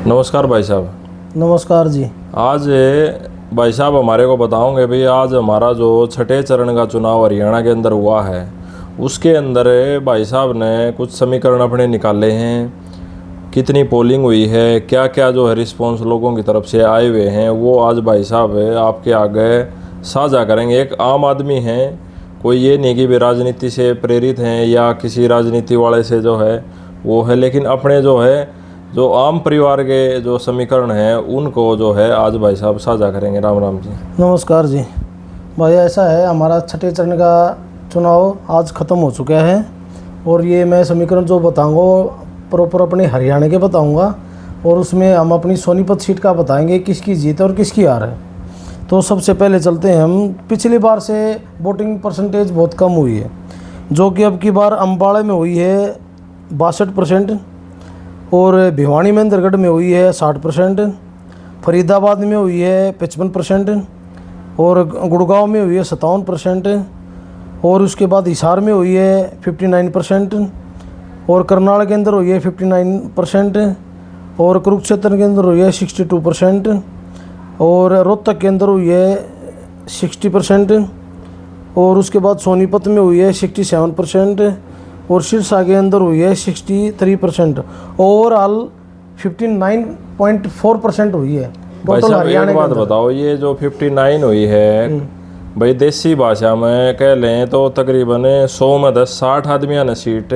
नमस्कार भाई साहब। नमस्कार जी। आज भाई साहब हमारे को बताओगे भाई, आज हमारा जो छठे चरण का चुनाव हरियाणा के अंदर हुआ है, उसके अंदर भाई साहब ने कुछ समीकरण अपने निकाले हैं। कितनी पोलिंग हुई है, क्या क्या जो है रिस्पॉन्स लोगों की तरफ से आए हुए हैं, वो आज भाई साहब आपके आगे साझा करेंगे। एक आम आदमी है, कोई ये नहीं कि भी राजनीति से प्रेरित हैं या किसी राजनीति वाले से जो है वो है, लेकिन अपने जो है जो आम परिवार के जो समीकरण हैं उनको जो है आज भाई साहब साझा करेंगे। राम राम जी। नमस्कार जी। भाई ऐसा है, हमारा छठे चरण का चुनाव आज ख़त्म हो चुका है और ये मैं समीकरण जो बताऊंगा प्रॉपर अपने हरियाणा के बताऊंगा और उसमें हम अपनी सोनीपत सीट का बताएंगे किसकी जीत और किसकी हार है। तो सबसे पहले चलते हैं हम। पिछली बार से वोटिंग परसेंटेज बहुत कम हुई है, जो कि अब की बार अम्बाड़े में हुई है 62% और भिवानी महेंद्रगढ़ में हुई है 60%, फरीदाबाद में हुई है 55% और गुड़गांव में हुई है 57% और उसके बाद हिसार में हुई है 59% और करनाल के अंदर हुई है 59% और कुरुक्षेत्र के अंदर हुई है 62% और रोहतक के अंदर हुई है 60% और उसके बाद सोनीपत में हुई है 67% और सिरसा के अंदर हुई है 63%। ओवरऑल 59.4% हुई है टोटल हरियाणा एक बात बताओ, ये जो 59 हुई है भाई, देसी भाषा में कह लें तो तकरीबन 100 में 10 60 आदमियों ने सीट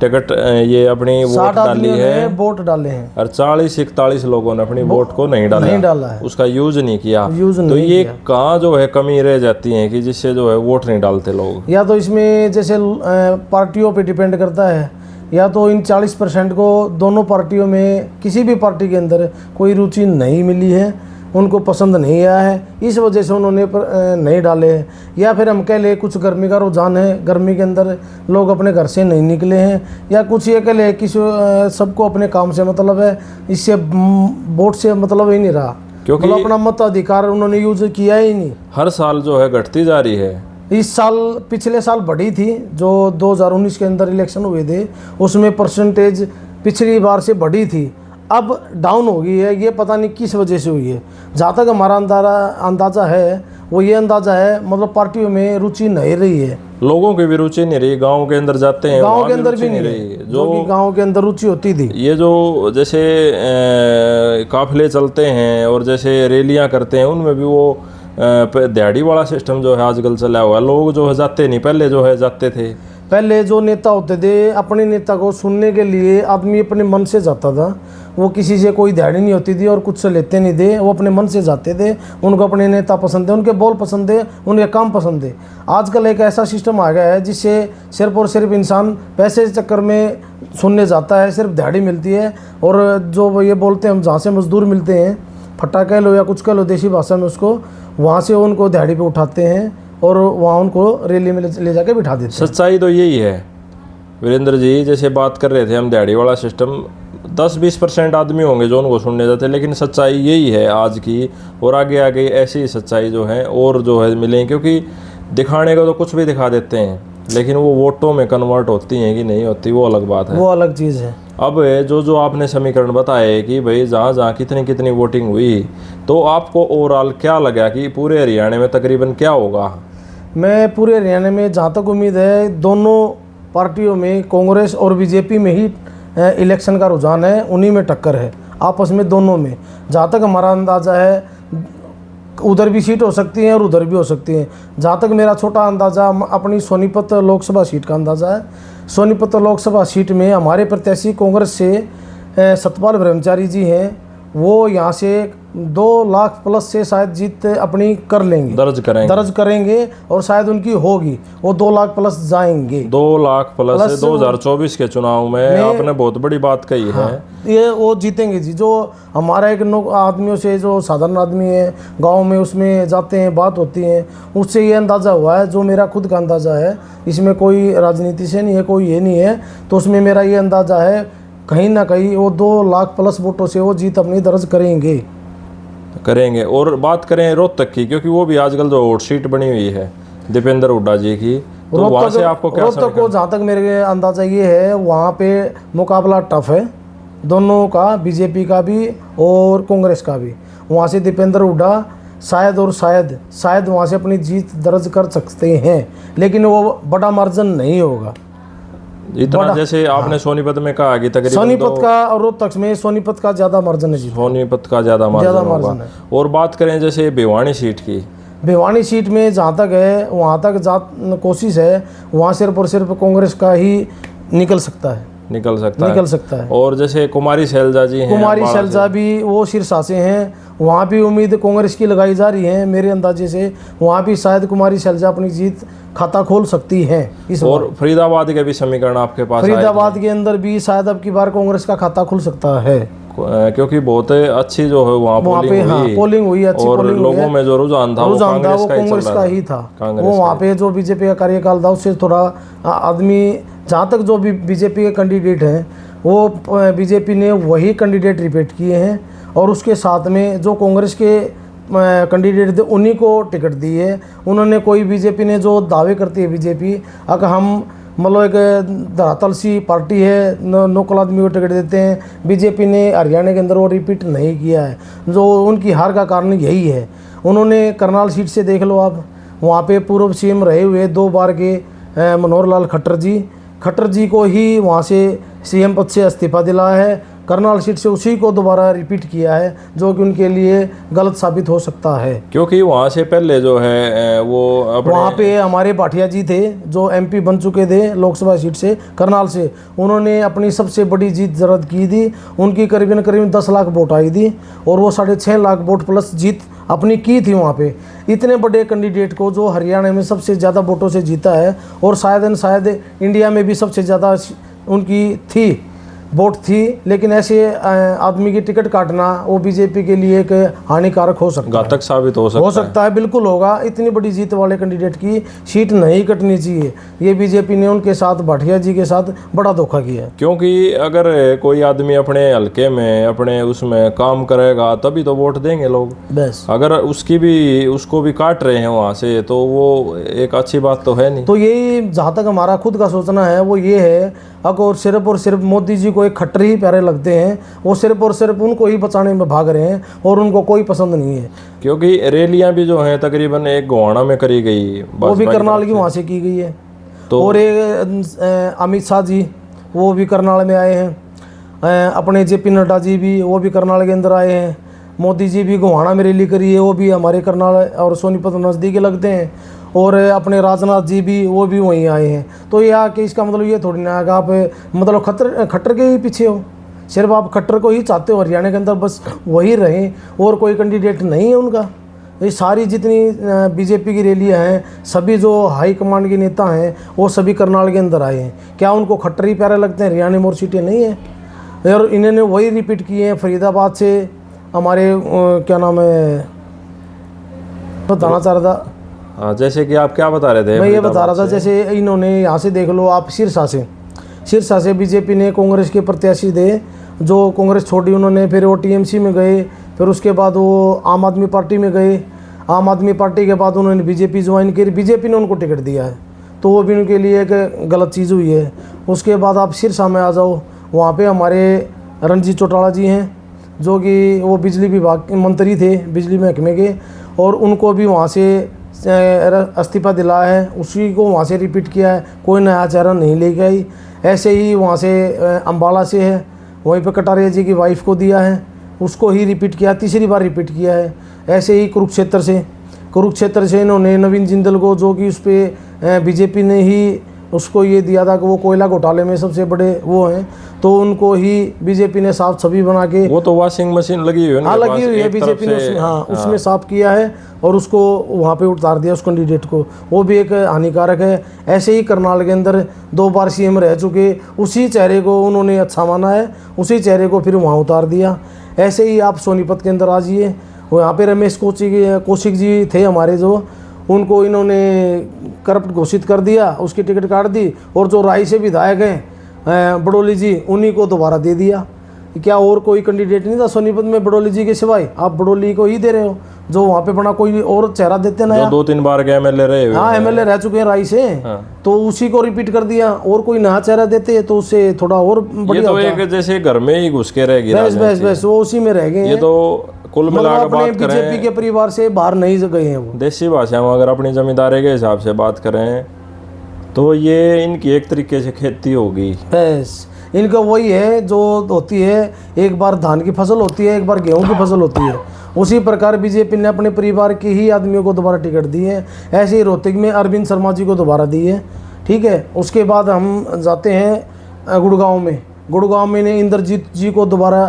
टिकट ये अपनी वोट डाली है, वोट डाले हैं और 40-41 लोगों ने अपनी वोट को नहीं डाला है, उसका यूज नहीं किया। तो ये कहाँ जो है कमी रह जाती है कि जिससे जो है वोट नहीं डालते लोग? या तो इसमें जैसे पार्टियों पे डिपेंड करता है, या तो इन 40% को दोनों पार्टियों में किसी भी पार्टी के अंदर कोई रुचि नहीं मिली है, उनको पसंद नहीं आया है, इस वजह से उन्होंने नहीं डाले हैं। या फिर हम कह ले कुछ गर्मी का रुझान है, गर्मी के अंदर लोग अपने घर से नहीं निकले हैं, या कुछ ये कह ले किसी सबको अपने काम से मतलब है, इससे वोट से मतलब ही नहीं रहा, क्योंकि मतलब अपना मताधिकार उन्होंने यूज किया ही नहीं। हर साल जो है घटती जा रही है। इस साल पिछले साल बढ़ी थी, जो 2019 के अंदर इलेक्शन हुए थे उसमें परसेंटेज पिछली बार से बढ़ी थी, अब डाउन हो गई है। ये पता नहीं किस वजह से हुई है। जहाँ तक हमारा अंदाज़ा है वो ये अंदाज़ा है, मतलब पार्टियों में रुचि नहीं रही है, लोगों की भी रुचि नहीं रही। गांव के अंदर जाते हैं, गांव के अंदर भी नहीं रही, जो कि गांव के अंदर रुचि होती थी। ये जो जैसे काफिले चलते हैं और जैसे रैलियां करते हैं, उनमें भी वो दिहाड़ी वाला सिस्टम जो है आजकल चला हुआ है। लोग जो है जाते नहीं, पहले जो है जाते थे। पहले जो नेता होते थे, अपने नेता को सुनने के लिए आदमी अपने मन से जाता था, वो किसी से कोई दिहाड़ी नहीं होती थी और कुछ से लेते नहीं थे, वो अपने मन से जाते थे। उनको अपने नेता पसंद है, उनके बोल पसंद है, उनके काम पसंद है। आजकल एक ऐसा सिस्टम आ गया है जिससे सिर्फ और सिर्फ इंसान पैसे के चक्कर में सुनने जाता है, सिर्फ दिहाड़ी मिलती है। और जो ये बोलते हैं हम जहाँ से मजदूर मिलते हैं, फट्टा कह लो या कुछ कह लो देसी भाषा में उसको, वहाँ से उनको दिहाड़ी पे उठाते हैं और वहाँ उनको रैली में ले जाके बिठा देते हैं। सच्चाई तो यही है वीरेंद्र जी, जैसे बात कर रहे थे हम दिहाड़ी वाला सिस्टम, 10-20% आदमी होंगे जो उनको सुनने जाते हैं, लेकिन सच्चाई यही है आज की। और आगे आगे ऐसी सच्चाई जो है और जो है मिलेंगी, क्योंकि दिखाने को तो कुछ भी दिखा देते हैं, लेकिन वो वोटों में कन्वर्ट होती हैं कि नहीं होती वो अलग बात है, वो अलग चीज़ है। अब जो आपने समीकरण बताए कि भाई जहाँ जहाँ कितनी कितनी वोटिंग हुई, तो आपको ओवरऑल क्या लगा कि पूरे हरियाणा में तकरीबन क्या होगा? मैं पूरे हरियाणा में जहाँ तक उम्मीद है, दोनों पार्टियों में कांग्रेस और बीजेपी में ही इलेक्शन का रुझान है, उन्हीं में टक्कर है आपस में, दोनों में। जहाँ तक हमारा अंदाज़ा है उधर भी सीट हो सकती है और उधर भी हो सकती है। जहाँ तक मेरा छोटा अंदाज़ा अपनी सोनीपत लोकसभा सीट का अंदाज़ा है, सोनीपत लोकसभा सीट में हमारे प्रत्याशी कांग्रेस से सतपाल ब्रह्मचारी जी हैं, वो यहाँ से 2 लाख प्लस से शायद जीत अपनी कर लेंगे, दर्ज करेंगे और शायद उनकी होगी, वो 2 लाख प्लस जाएंगे। 2 लाख प्लस 2024 के चुनाव में आपने बहुत बड़ी बात कही है। ये वो जीतेंगे जी। जो हमारा एक आदमियों से, जो साधारण आदमी है गांव में, उसमें जाते हैं, बात होती है, उससे ये अंदाज़ा हुआ है, जो मेरा खुद का अंदाज़ा है, इसमें कोई राजनीति से नहीं है, कोई ये नहीं है, तो उसमें मेरा ये अंदाज़ा है कहीं ना कहीं वो 2 लाख प्लस वोटों से वो जीत अपनी दर्ज करेंगे। और बात करें रोहतक की, क्योंकि वो भी आजकल जो वोट सीट बनी हुई है दीपेंद्र हुड्डा जी की, तो वहाँ से आपको क्या? रोहतक को जहाँ तक मेरे अंदाज़ा ये है, वहाँ पे मुकाबला टफ है, दोनों का, बीजेपी का भी और कांग्रेस का भी। वहाँ से दीपेंद्र हुड्डा शायद और शायद वहाँ से अपनी जीत दर्ज कर सकते हैं, लेकिन वो बड़ा मार्जिन नहीं होगा इतना। जैसे आपने सोनीपत में कहा कि तकरीबन सोनीपत का और रोहतक में सोनीपत का ज़्यादा मार्जिन है जी, सोनीपत का ज़्यादा मार्जिन होगा। और बात करें जैसे भिवानी सीट की, भिवानी सीट में जहाँ तक है वहाँ तक कोशिश है, वहाँ सिर्फ और सिर्फ कांग्रेस का ही निकल सकता है। और जैसे कुमारी शैलजा जी हैं, कुमारी शैलजा भी वो सिरसा से हैं, वहाँ भी उम्मीद कांग्रेस की लगाई जा रही है मेरे अंदाजे से। वहाँ भी शायद कुमारी शैलजा अपनी जीत खाता खोल सकती है इस और फरीदाबाद के भी समीकरण आपके पास, फरीदाबाद के अंदर भी शायद अब की बार कांग्रेस का खाता खुल सकता है, क्योंकि बहुत अच्छी जो है वहाँ पोलिंग हुई अच्छी, और लोगों में जो रुझान था वो कांग्रेस का ही था। वो वहाँ पे जो बीजेपी का कार्यकाल था उससे थोड़ा आदमी, जहाँ तक जो भी बीजेपी के कैंडिडेट हैं वो बीजेपी ने वही कैंडिडेट रिपीट किए हैं, और उसके साथ में जो कांग्रेस के कैंडिडेट थे उन्हीं को टिकट दी है उन्होंने। कोई बीजेपी ने जो दावे करती है बीजेपी, अगर हम मतलब एक धरातल सी पार्टी है, लोकल आदमी को टिकट देते हैं, बीजेपी ने हरियाणा के अंदर वो रिपीट नहीं किया है। जो उनकी हार का कारण यही है, उन्होंने करनाल सीट से देख लो आप, वहाँ पे पूर्व सीएम रहे हुए 2 बार के मनोहर लाल खट्टर जी को ही वहाँ से सीएम पद से इस्तीफा दिलाया है, करनाल सीट से उसी को दोबारा रिपीट किया है, जो कि उनके लिए गलत साबित हो सकता है। क्योंकि वहाँ से पहले जो है वो वहाँ पे हमारे भाटिया जी थे जो एमपी बन चुके थे लोकसभा सीट से, करनाल से, उन्होंने अपनी सबसे बड़ी जीत दर्ज की थी। उनकी करीबन 10 लाख वोट आई थी और वो 6.5 लाख वोट प्लस जीत अपनी की थी वहाँ पे। इतने बड़े कैंडिडेट को जो हरियाणा में सबसे ज़्यादा वोटों से जीता है, और शायद इंडिया में भी सबसे ज़्यादा उनकी वोट थी, लेकिन ऐसे आदमी की टिकट काटना वो बीजेपी के लिए एक हानिकारक हो सकता है, घातक साबित हो सकता है। बिल्कुल होगा। इतनी बड़ी जीत वाले कैंडिडेट की सीट नहीं कटनी चाहिए। ये बीजेपी ने उनके साथ, भाटिया जी के साथ बड़ा धोखा किया है। क्योंकि अगर कोई आदमी अपने हल्के में अपने उसमें काम करेगा तभी तो वोट देंगे लोग। बस अगर उसको भी काट रहे हैं वहाँ से, तो वो एक अच्छी बात तो है नहीं। तो यही जहाँ तक हमारा खुद का सोचना है वो ये है, अगर सिर्फ और सिर्फ मोदी जी को एक खट्टर ही प्यारे लगते हैं, वो सिर्फ और सिर्फ उनको ही बचाने में भाग रहे हैं और उनको कोई पसंद नहीं है। क्योंकि रैलियां भी जो हैं तकरीबन एक गोवाना में करी गई, वो भी करनाल की वहाँ से की गई है। तो और एक अमित शाह जी वो भी करनाल में आए हैं, अपने जेपी नड्डा जी भी वो भी करनाल के अंदर आए हैं, मोदी जी भी गोवाना में रैली करी है, वो भी हमारे करनाल और सोनीपत नज़दीक लगते हैं, और अपने राजनाथ जी भी वो भी वहीं आए हैं। तो ये आके इसका मतलब ये थोड़ी ना है कि आप मतलब खट्टर के ही पीछे हो, सिर्फ आप खट्टर को ही चाहते हो हरियाणा के अंदर, बस वही रहें और कोई कैंडिडेट नहीं है उनका। ये सारी जितनी बीजेपी की रैलियाँ हैं, सभी जो हाई कमांड के नेता हैं वो सभी करनाल के अंदर आए हैं। क्या उनको खट्टर ही प्यारे लगते हैं? हरियाणा में और सीटें नहीं है, और इन्होंने वही रिपीट किए हैं। फरीदाबाद से हमारे क्या नाम है, बताना चाह रहा था। हाँ, जैसे कि आप क्या बता रहे थे? मैं ये बता रहा था, जैसे इन्होंने यहाँ से देख लो आप, सिरसा से बीजेपी ने कांग्रेस के प्रत्याशी थे, जो कांग्रेस छोड़ी उन्होंने, फिर वो टीएमसी में गए, फिर उसके बाद वो आम आदमी पार्टी में गए, आम आदमी पार्टी के बाद उन्होंने बीजेपी ज्वाइन की, बीजेपी ने उनको टिकट दिया है, तो वो भी उनके लिए एक गलत चीज़ हुई है। उसके बाद आप सिरसा में आ जाओ, वहाँ पे हमारे रणजीत चौटाला जी हैं, जो कि वो बिजली विभाग के मंत्री थे, बिजली महकमे के, और उनको भी वहाँ से इस्तीफा दिलाया है, उसी को वहाँ से रिपीट किया है, कोई नया चेहरा नहीं लेके आई। ऐसे ही वहाँ से अम्बाला से है, वहीं पे कटारिया जी की वाइफ को दिया है, उसको ही रिपीट किया, तीसरी बार रिपीट किया है। ऐसे ही कुरुक्षेत्र से इन्होंने नवीन जिंदल को, जो कि उस पर बीजेपी ने ही उसको ये दिया था कि वो कोयला घोटाले में सबसे बड़े वो हैं, तो उनको ही बीजेपी ने साफ छवि बना के, वो तो वॉशिंग मशीन लगी हुई है, हाँ लगी हुई है बीजेपी ने उसमें, हाँ उसमें साफ किया है और उसको वहाँ पे उतार दिया उस कैंडिडेट को, वो भी एक हानिकारक है। ऐसे ही करनाल के अंदर 2 बार सीएम रह चुके, उसी चेहरे को उन्होंने अच्छा माना है, उसी चेहरे को फिर वहाँ उतार दिया। ऐसे ही आप सोनीपत के अंदर आ जाइए, वहाँ पे रमेश कौशिक जी थे हमारे, जो उनको इन्होंने करप्ट घोषित कर दिया, उसकी टिकट काट दी, और जो राय से विधायक हैं बड़ोली जी, उन्हीं को दोबारा दे दिया। क्या और कोई कैंडिडेट नहीं था सोनीपत में बड़ोली जी के सिवाय? आप बड़ोली को ही दे रहे हो, जो वहाँ पे बना कोई और चेहरा देते ना। 2-3 बार के एमएलए रहे हुए। हाँ, एमएलए रह चुके हैं राई से। तो उसी को रिपीट कर दिया, और कोई नया चेहरा देते तो उससे थोड़ा और बढ़िया तो एक जैसे घर में ही घुस के रह गया। बस वो उसी में रह गए। ये तो कुल मिलाकर बात करें, बीजेपी के परिवार से बाहर नहीं गए हैं वो। देसी भाषा में अगर अपनी जमींदारी के हिसाब से बात करें तो ये इनकी एक तरीके से खेती होगी। बस इनका वही है जो होती है, एक बार धान की फसल होती है, एक बार गेहूं की फसल होती है। उसी प्रकार बीजेपी ने अपने परिवार के ही आदमियों को दोबारा टिकट दी है। ऐसे ही रोहतक में अरविंद शर्मा जी को दोबारा दी है। ठीक है, उसके बाद हम जाते हैं गुड़गांव में। गुड़गांव में ने इंद्रजीत जी को दोबारा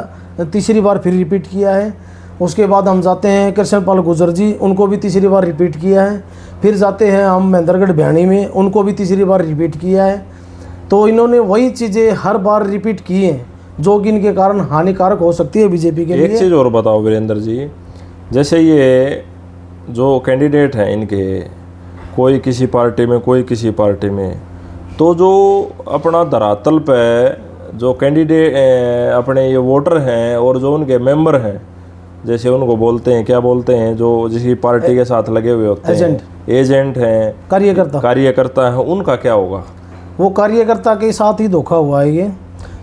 तीसरी बार फिर रिपीट किया है। उसके बाद हम जाते हैं कृष्णपाल गुर्जर जी, उनको भी तीसरी बार रिपीट किया है। फिर जाते हैं हम महेंद्रगढ़ भैणी में, उनको भी तीसरी बार रिपीट किया है। तो इन्होंने वही चीज़ें हर बार रिपीट की हैं जो कि इनके कारण हानिकारक हो सकती है बीजेपी के लिए। एक चीज़ और बताओ वीरेंद्र जी, जैसे ये जो कैंडिडेट हैं इनके, कोई किसी पार्टी में कोई किसी पार्टी में, तो जो अपना धरातल पे जो कैंडिडेट अपने ये वोटर हैं और जो उनके मेंबर हैं, जैसे उनको बोलते हैं, क्या बोलते हैं, जो जिस पार्टी के साथ लगे हुए होते हैं, एजेंट हैं, कार्यकर्ता हैं, उनका क्या होगा? वो कार्यकर्ता के साथ ही धोखा हुआ है ये।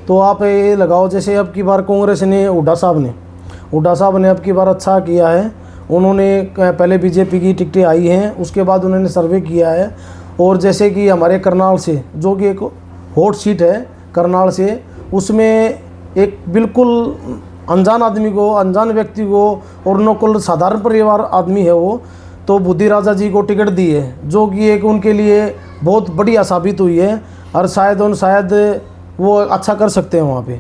तो आप ये लगाओ, जैसे अब की बार कांग्रेस ने हुड्डा साहब ने अब की बार अच्छा किया है। उन्होंने पहले बीजेपी की टिकटें आई हैं, उसके बाद उन्होंने सर्वे किया है। और जैसे कि हमारे करनाल से, जो कि एक हॉट सीट है करनाल से, उसमें एक बिल्कुल अनजान आदमी को, अनजान व्यक्ति को, और नकुल साधारण परिवार आदमी है वो, तो बुद्धि राजा जी को टिकट दी है, जो कि एक उनके लिए बहुत बढ़िया साबित हुई है। और शायद वो अच्छा कर सकते हैं वहाँ पे।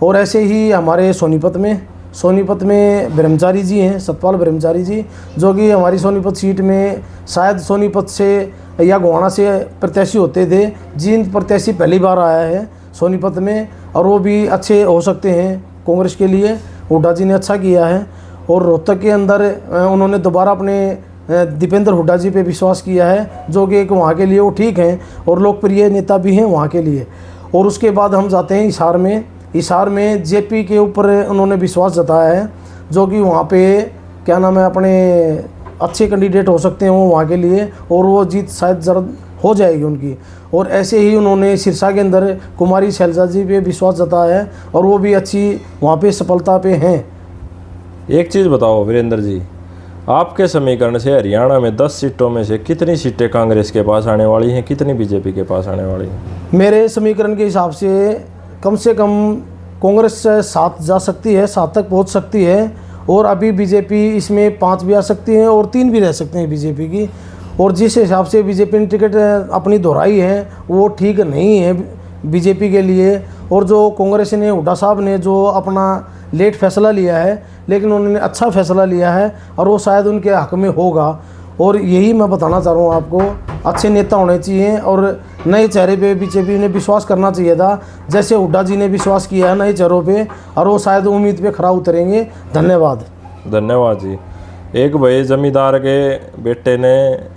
और ऐसे ही हमारे सोनीपत में ब्रह्मचारी जी हैं, सतपाल ब्रह्मचारी जी, जो कि हमारी सोनीपत सीट में शायद सोनीपत से या गोहाना से प्रत्याशी होते थे। जिन प्रत्याशी पहली बार आया है सोनीपत में, और वो भी अच्छे हो सकते हैं कांग्रेस के लिए। हुड्डा जी ने अच्छा किया है। और रोहतक के अंदर उन्होंने दोबारा अपने दीपेंद्र हुड्डा जी पे विश्वास किया है, जो कि एक वहाँ के लिए वो ठीक हैं और लोकप्रिय नेता भी हैं वहाँ के लिए। और उसके बाद हम जाते हैं हिसार में जेपी के ऊपर उन्होंने विश्वास जताया है, जो कि वहाँ पे क्या नाम है, अपने अच्छे कैंडिडेट हो सकते हैं वो वहाँ के लिए, और वो जीत शायद जरूर हो जाएगी उनकी। और ऐसे ही उन्होंने सिरसा के अंदर कुमारी शैलजा जी पे विश्वास जताया है, और वो भी अच्छी वहाँ पे सफलता पे हैं। एक चीज़ बताओ वीरेंद्र जी, आपके समीकरण से हरियाणा में 10 सीटों में से कितनी सीटें कांग्रेस के पास आने वाली हैं, कितनी बीजेपी के पास आने वाली हैं? मेरे समीकरण के हिसाब से कम कांग्रेस 7 जा सकती है, 7 तक पहुंच सकती है। और अभी बीजेपी इसमें 5 भी आ सकती हैं और 3 भी रह सकते हैं बीजेपी की। और जिस हिसाब से बीजेपी ने टिकट अपनी दोहराई है वो ठीक नहीं है बीजेपी के लिए। और जो कांग्रेस ने, हुड्डा साहब ने जो अपना लेट फैसला लिया है, लेकिन उन्होंने अच्छा फैसला लिया है और वो शायद उनके हक में होगा। और यही मैं बताना चाह रहा हूँ आपको, अच्छे नेता होने चाहिए और नए चेहरे पे बीजेपी ने विश्वास करना चाहिए था, जैसे हुड्डा जी ने विश्वास किया है नए चेहरों पे, और वो शायद उम्मीद पे खरा उतरेंगे। धन्यवाद जी। एक भाई जमींदार के बेटे ने,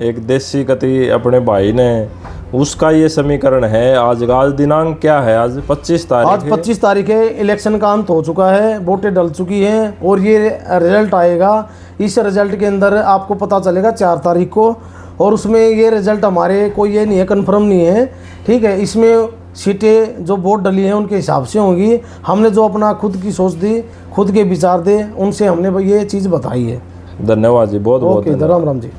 एक देसी कति अपने भाई ने, उसका ये समीकरण है। आज दिनांक क्या है? आज 25 तारीख। आज 25 तारीख है। इलेक्शन का अंत हो चुका है, वोटें डल चुकी हैं और ये रिजल्ट आएगा। इस रिजल्ट के अंदर आपको पता चलेगा 4 तारीख को। और उसमें ये रिजल्ट हमारे कोई ये नहीं है, कन्फर्म नहीं है, ठीक है। इसमें सीटें जो वोट डली हैं उनके हिसाब से होंगी। हमने जो अपना खुद की सोच दी, खुद के विचार दे, उनसे हमने ये चीज़ बताई है। धन्यवाद जी, बहुत बहुत राम राम जी।